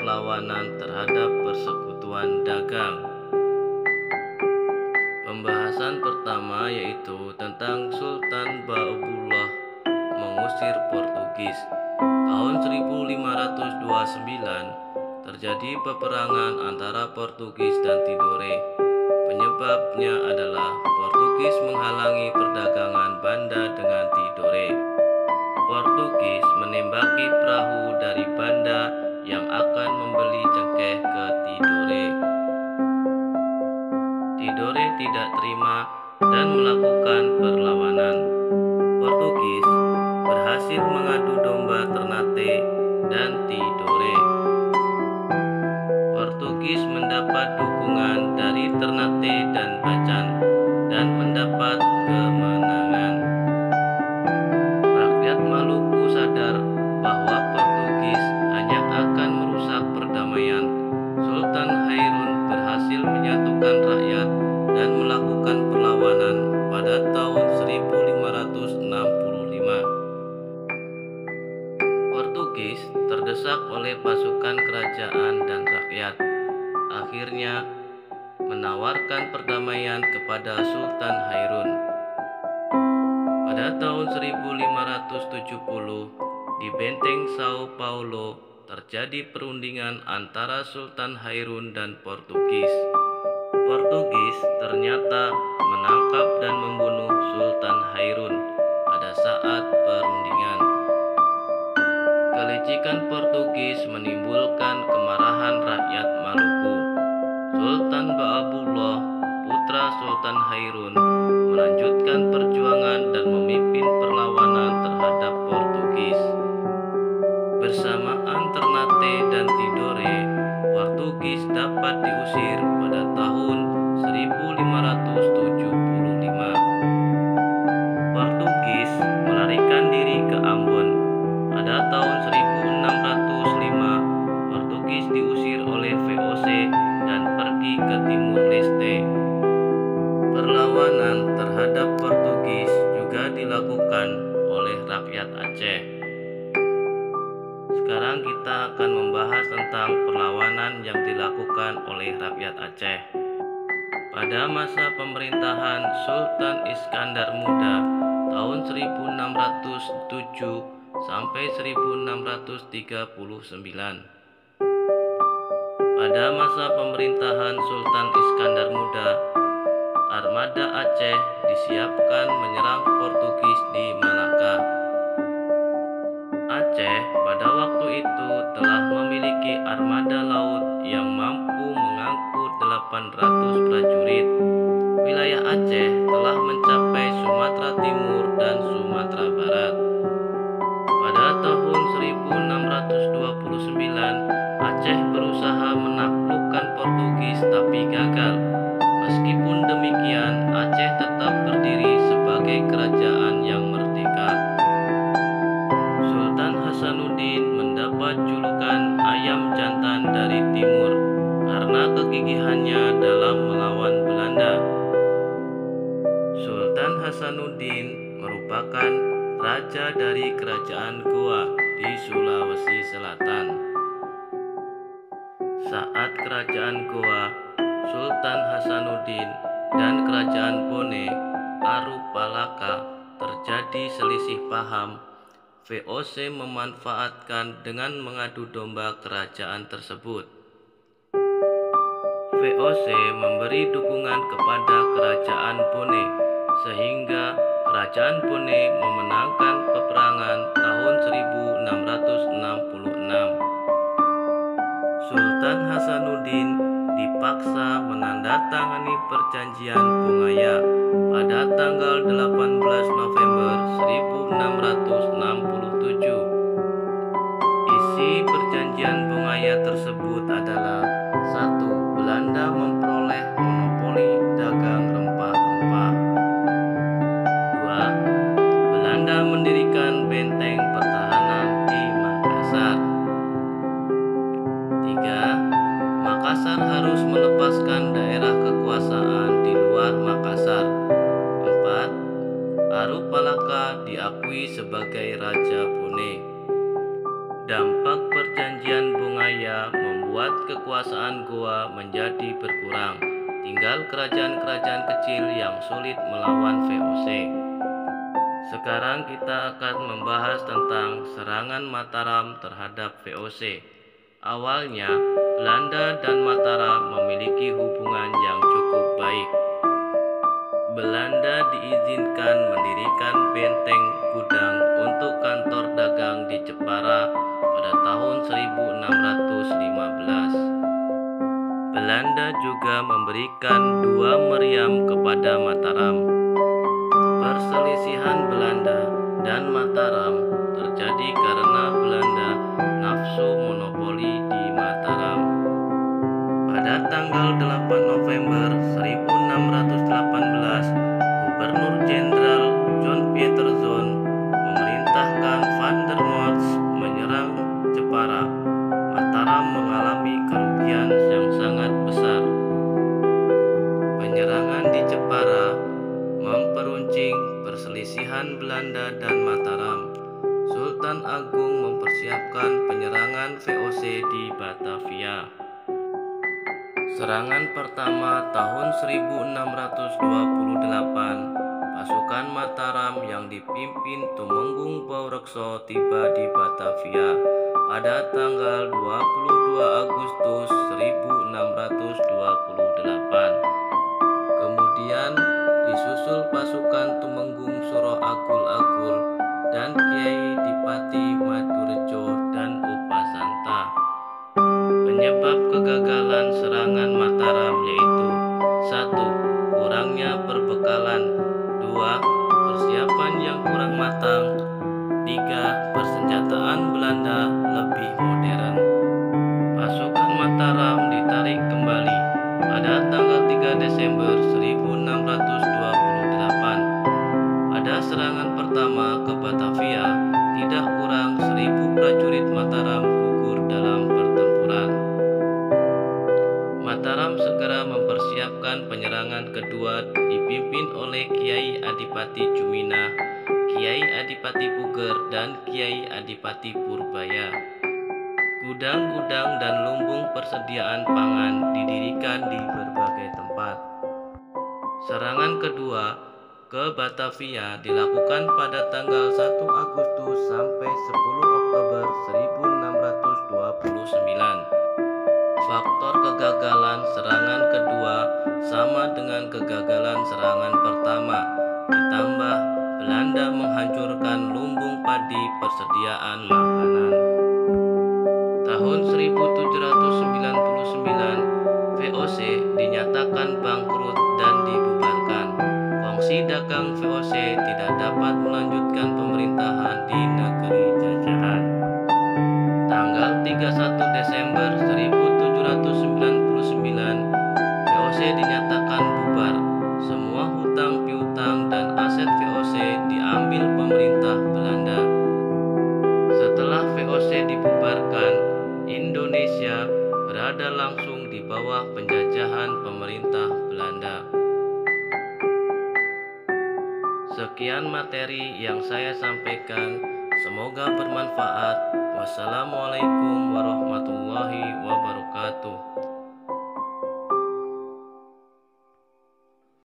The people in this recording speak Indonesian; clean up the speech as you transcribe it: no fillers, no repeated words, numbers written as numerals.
perlawanan terhadap persekutuan dagang. Pembahasan pertama yaitu tentang Sultan Ba'ubullah mengusir Portugis. Tahun 1529 terjadi peperangan antara Portugis dan Tidore. Penyebabnya adalah Portugis menghalangi perdagangan Banda dengan Tidore. Portugis menembaki perahu dari Banda yang akan membeli cengkeh ke Tidore. Tidore tidak terima dan melakukan perlawanan. Portugis berhasil mengadu domba Ternate dan Tidore. Portugis mendapat dukungan dari Ternate dan Bacan dan mendapat kemenangan. Rakyat Maluku sadar bahwa Portugis hanya akan merusak perdamaian. Sultan Hairun berhasil menyatukan rakyat dan melakukan perlawanan pada tahun 1565. Portugis terdesak oleh pasukan kerajaan dan rakyat. Akhirnya menawarkan perdamaian kepada Sultan Hairun. Pada tahun 1570 di benteng Sao Paulo terjadi perundingan antara Sultan Hairun dan Portugis. Portugis ternyata menangkap dan membunuh Sultan Hairun pada saat perundingan. Kelicikan Portugis menimbulkan kemarahan rakyat Maluku. Sultan Ba'abullah, putra Sultan Hairun, melanjutkan perjuangan dan memimpin perlawanan terhadap Portugis. Bersamaan Ternate dan Tidore, Portugis dapat diusir pada tahun 1575. Portugis melarikan diri ke Ambon. Pada tahun 1605, Portugis diusir oleh VOC dan pergi ke Timur Leste. Perlawanan terhadap Portugis juga dilakukan oleh rakyat Aceh. Sekarang kita akan membahas tentang perlawanan yang dilakukan oleh rakyat Aceh. Pada masa pemerintahan Sultan Iskandar Muda tahun 1607 sampai 1639. Pada masa pemerintahan Sultan Iskandar Muda, armada Aceh disiapkan menyerang Portugis di Malaka. Aceh pada waktu itu telah memiliki armada laut yang mampu mengangkut 800 prajurit. Wilayah Aceh telah mencapai Sumatera Timur dan Sumatera Barat. Pada tahun 1629, Aceh berusaha menaklukkan Portugis tapi gagal. Meskipun demikian, Aceh tetap berdiri sebagai kerajaan yang merdeka. Sultan Hasanuddin mendapat julukan ayam jantan dari timur karena kegigihannya dalam melawan Belanda. Sultan Hasanuddin merupakan raja dari kerajaan Goa di Sulawesi Selatan. Saat kerajaan Goa, Sultan Hasanuddin dan kerajaan Bone Arupalaka terjadi selisih paham. VOC memanfaatkan dengan mengadu domba kerajaan tersebut. VOC memberi dukungan kepada kerajaan Bone sehingga kerajaan Bone memenangkan peperangan tahun 1666. Sultan Hasanuddin dipaksa menandatangani perjanjian Bungaya pada tanggal 18 November 1667. Isi perjanjian Bungaya tersebut adalah: 1. Belanda memperoleh monopoli dagang rempah-rempah. 2. Belanda mendirikan benteng pertahanan di Makassar. 3. Makassar harus melepaskan daerah kekuasaan di luar Makassar. 4. Arupalaka diakui sebagai Raja Bone. Dampak perjanjian Bungaya Maya membuat kekuasaan Goa menjadi berkurang. Tinggal kerajaan-kerajaan kecil yang sulit melawan VOC. Sekarang kita akan membahas tentang serangan Mataram terhadap VOC. Awalnya, Belanda dan Mataram memiliki hubungan yang cukup baik. Belanda diizinkan mendirikan benteng gudang untuk kantor dagang di Jepara pada tahun 1615. Belanda juga memberikan 2 meriam kepada Mataram. Perselisihan Belanda dan Mataram terjadi karena Belanda nafsu monopoli di Mataram. Pada tanggal 8 November 1618, Gubernur Jenderal John Pieterszoon memerintahkan Van der Morsch menyerang Jepara. Mataram mengalami kerugian yang sangat besar. Penyerangan di Jepara memperuncing perselisihan Belanda dan Mataram. Sultan Agung mempersiapkan penyerangan VOC di Batavia. Serangan pertama tahun 1628, pasukan Mataram yang dipimpin Tumenggung Baurekso tiba di Batavia pada tanggal 22 Agustus 1628. Kemudian disusul pasukan Tumenggung Suro Agul-Agul dan Kiai Dipati Madurejo dan Upasanta. Penyebab kegagalan serangan Mataram yaitu 1. Kurangnya perbekalan, 2. Persiapan yang kurang matang, 3. Persenjataan Belanda lebih modern. Pasukan Mataram ditarik kembali pada tanggal 3 Desember 1628. Pada serangan pertama ke Batavia, tidak kurang 1.000 prajurit Mataram gugur dalam pertempuran. Mataram segera mempersiapkan penyerangan kedua dipimpin oleh Kiai Adipati Jumina, Kiai Adipati Puger, dan Kiai Adipati Purbaya. Gudang-gudang dan lumbung persediaan pangan didirikan di berbagai tempat. Serangan kedua ke Batavia dilakukan pada tanggal 1 Agustus sampai 10 Oktober 1629. Faktor kegagalan serangan kedua sama dengan kegagalan serangan pertama, ditambah Belanda menghancurkan lumbung padi persediaan makanan. Tahun 1799, VOC dinyatakan bangkrut dan dibubarkan. Kongsi dagang VOC tidak dapat melanjutkan pemerintahan di negeri jajahan. Tanggal 31 Desember 1799, VOC dinyatakan bubar. Semua hutang piutang dan aset VOC diambil pemerintah Belanda. Setelah VOC dibubarkan, Indonesia berada langsung di bawah penjajahan pemerintah Belanda. Sekian materi yang saya sampaikan, semoga bermanfaat. Wassalamualaikum warahmatullahi wabarakatuh.